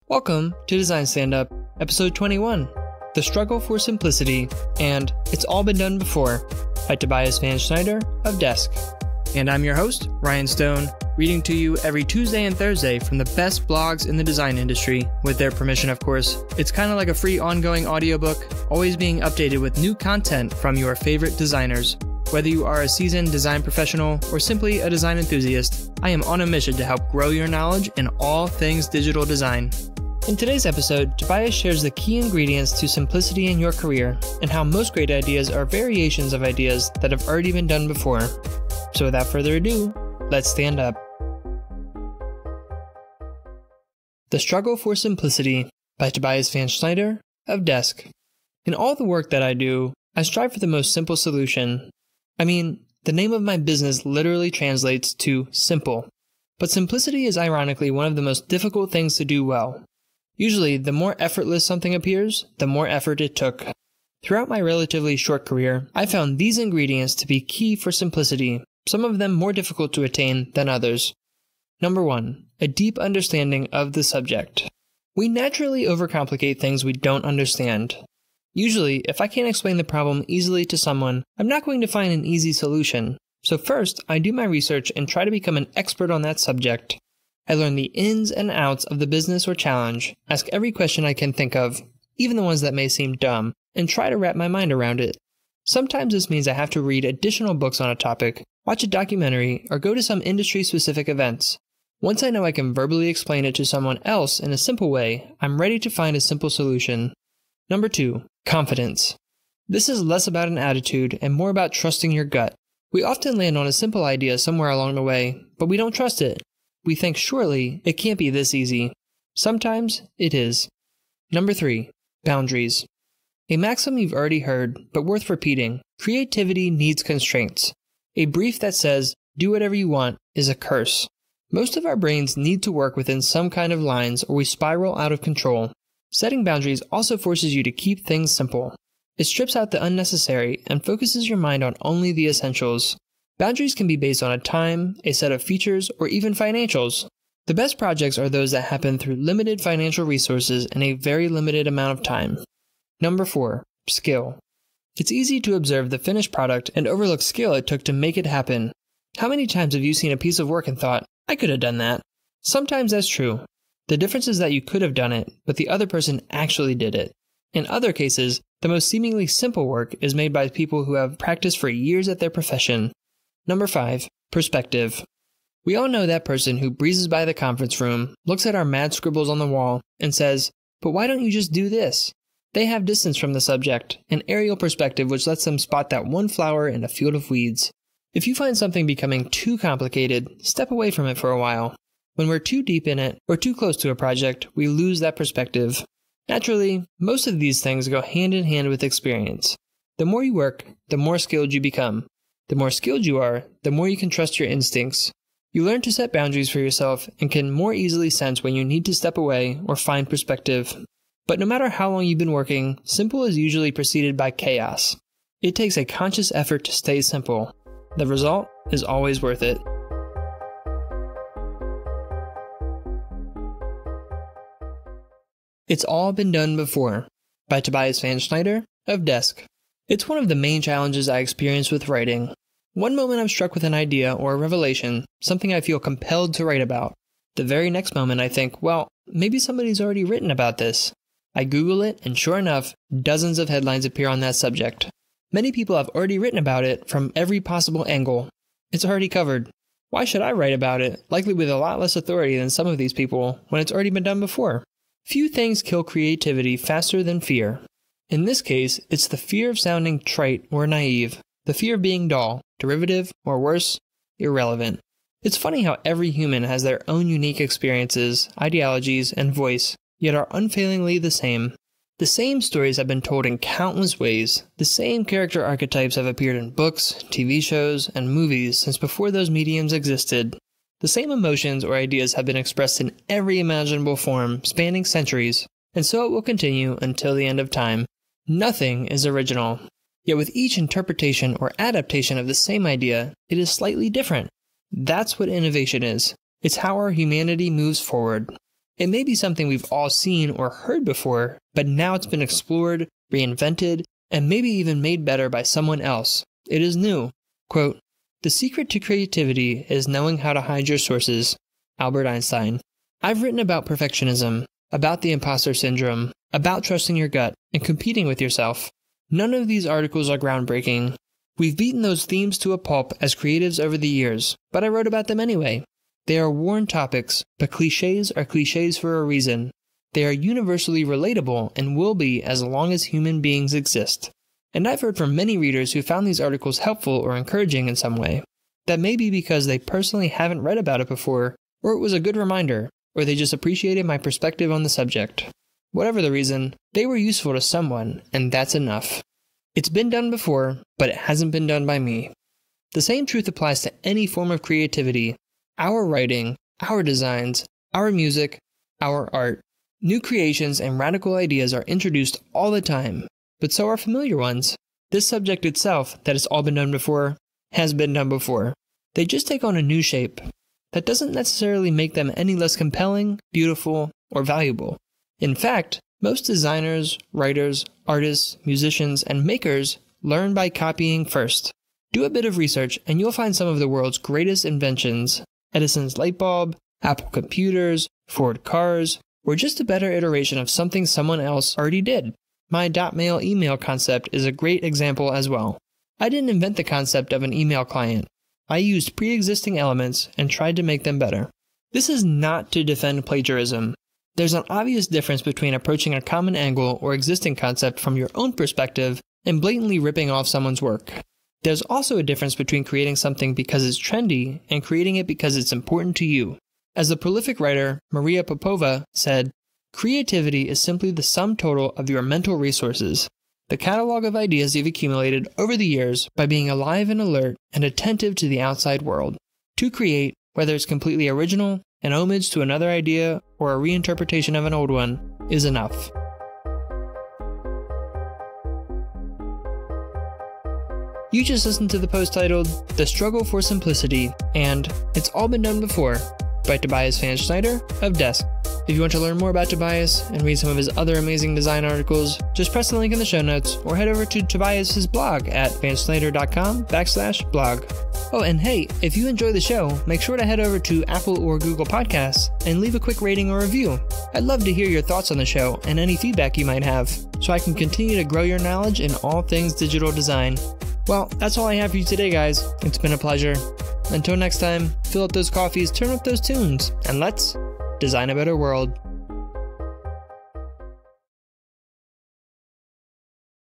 Welcome to Design Stand-Up, episode 21, The Struggle for Simplicity, and It's All Been Done Before, by Tobias van Schneider of Desk. And I'm your host, Ryan Stone, reading to you every Tuesday and Thursday from the best blogs in the design industry, with their permission, of course. It's kind of like a free ongoing audiobook, always being updated with new content from your favorite designers. Whether you are a seasoned design professional or simply a design enthusiast, I am on a mission to help grow your knowledge in all things digital design. In today's episode, Tobias shares the key ingredients to simplicity in your career and how most great ideas are variations of ideas that have already been done before. So without further ado, let's stand up. The Struggle for Simplicity by Tobias van Schneider of Desk. In all the work that I do, I strive for the most simple solution. I mean, the name of my business literally translates to simple. But simplicity is ironically one of the most difficult things to do well. Usually, the more effortless something appears, the more effort it took. Throughout my relatively short career, I found these ingredients to be key for simplicity, some of them more difficult to attain than others. Number 1, a deep understanding of the subject. We naturally overcomplicate things we don't understand. Usually, if I can't explain the problem easily to someone, I'm not going to find an easy solution. So first, I do my research and try to become an expert on that subject. I learn the ins and outs of the business or challenge, ask every question I can think of, even the ones that may seem dumb, and try to wrap my mind around it. Sometimes this means I have to read additional books on a topic, watch a documentary, or go to some industry-specific events. Once I know I can verbally explain it to someone else in a simple way, I'm ready to find a simple solution. Number 2, confidence. This is less about an attitude and more about trusting your gut. We often land on a simple idea somewhere along the way, but we don't trust it. We think, surely, it can't be this easy. Sometimes, it is. Number 3, boundaries. A maxim you've already heard, but worth repeating. Creativity needs constraints. A brief that says, do whatever you want, is a curse. Most of our brains need to work within some kind of lines or we spiral out of control. Setting boundaries also forces you to keep things simple. It strips out the unnecessary and focuses your mind on only the essentials. Boundaries can be based on a time, a set of features, or even financials. The best projects are those that happen through limited financial resources and a very limited amount of time. Number 4, skill. It's easy to observe the finished product and overlook skill it took to make it happen. How many times have you seen a piece of work and thought, I could have done that? Sometimes that's true. The difference is that you could have done it, but the other person actually did it. In other cases, the most seemingly simple work is made by people who have practiced for years at their profession. Number 5, perspective. We all know that person who breezes by the conference room, looks at our mad scribbles on the wall, and says, but why don't you just do this? They have distance from the subject, an aerial perspective which lets them spot that one flower in a field of weeds. If you find something becoming too complicated, step away from it for a while. When we're too deep in it, or too close to a project, we lose that perspective. Naturally, most of these things go hand in hand with experience. The more you work, the more skilled you become. The more skilled you are, the more you can trust your instincts. You learn to set boundaries for yourself and can more easily sense when you need to step away or find perspective. But no matter how long you've been working, simple is usually preceded by chaos. It takes a conscious effort to stay simple. The result is always worth it. It's All Been Done Before, by Tobias van Schneider of Desk. It's one of the main challenges I experience with writing. One moment I'm struck with an idea or a revelation, something I feel compelled to write about. The very next moment I think, well, maybe somebody's already written about this. I Google it, and sure enough, dozens of headlines appear on that subject. Many people have already written about it from every possible angle. It's already covered. Why should I write about it, likely with a lot less authority than some of these people, when it's already been done before? Few things kill creativity faster than fear. In this case, it's the fear of sounding trite or naive, the fear of being dull, derivative, or worse, irrelevant. It's funny how every human has their own unique experiences, ideologies, and voice, yet are unfailingly the same. The same stories have been told in countless ways. The same character archetypes have appeared in books, TV shows, and movies since before those mediums existed. The same emotions or ideas have been expressed in every imaginable form, spanning centuries, and so it will continue until the end of time. Nothing is original. Yet with each interpretation or adaptation of the same idea, it is slightly different. That's what innovation is. It's how our humanity moves forward. It may be something we've all seen or heard before, but now it's been explored, reinvented, and maybe even made better by someone else. It is new. Quote, "The secret to creativity is knowing how to hide your sources." Albert Einstein. I've written about perfectionism, about the imposter syndrome, about trusting your gut, and competing with yourself. None of these articles are groundbreaking. We've beaten those themes to a pulp as creatives over the years, but I wrote about them anyway. They are worn topics, but cliches are cliches for a reason. They are universally relatable and will be as long as human beings exist. And I've heard from many readers who found these articles helpful or encouraging in some way. That may be because they personally haven't read about it before, or it was a good reminder, or they just appreciated my perspective on the subject. Whatever the reason, they were useful to someone, and that's enough. It's been done before, but it hasn't been done by me. The same truth applies to any form of creativity. Our writing, our designs, our music, our art. New creations and radical ideas are introduced all the time, but so are familiar ones. This subject itself, that has all been done before, has been done before. They just take on a new shape. That doesn't necessarily make them any less compelling, beautiful, or valuable. In fact, most designers, writers, artists, musicians, and makers learn by copying first. Do a bit of research and you'll find some of the world's greatest inventions. Edison's light bulb, Apple computers, Ford cars, or just a better iteration of something someone else already did. My .mail email concept is a great example as well. I didn't invent the concept of an email client. I used pre-existing elements and tried to make them better. This is not to defend plagiarism. There's an obvious difference between approaching a common angle or existing concept from your own perspective and blatantly ripping off someone's work. There's also a difference between creating something because it's trendy and creating it because it's important to you. As the prolific writer Maria Popova said, "Creativity is simply the sum total of your mental resources, the catalog of ideas you've accumulated over the years by being alive and alert and attentive to the outside world. To create, whether it's completely original, an homage to another idea, or a reinterpretation of an old one, is enough." You just listened to the post titled, "The Struggle for Simplicity," and "It's All Been Done Before," by Tobias van Schneider of Desk. If you want to learn more about Tobias and read some of his other amazing design articles, just press the link in the show notes or head over to Tobias's blog at vanschneider.com/blog. Oh, and hey, if you enjoy the show, make sure to head over to Apple or Google Podcasts and leave a quick rating or review. I'd love to hear your thoughts on the show and any feedback you might have, so I can continue to grow your knowledge in all things digital design. Well, that's all I have for you today, guys. It's been a pleasure. Until next time, fill up those coffees, turn up those tunes, and let's design a better world.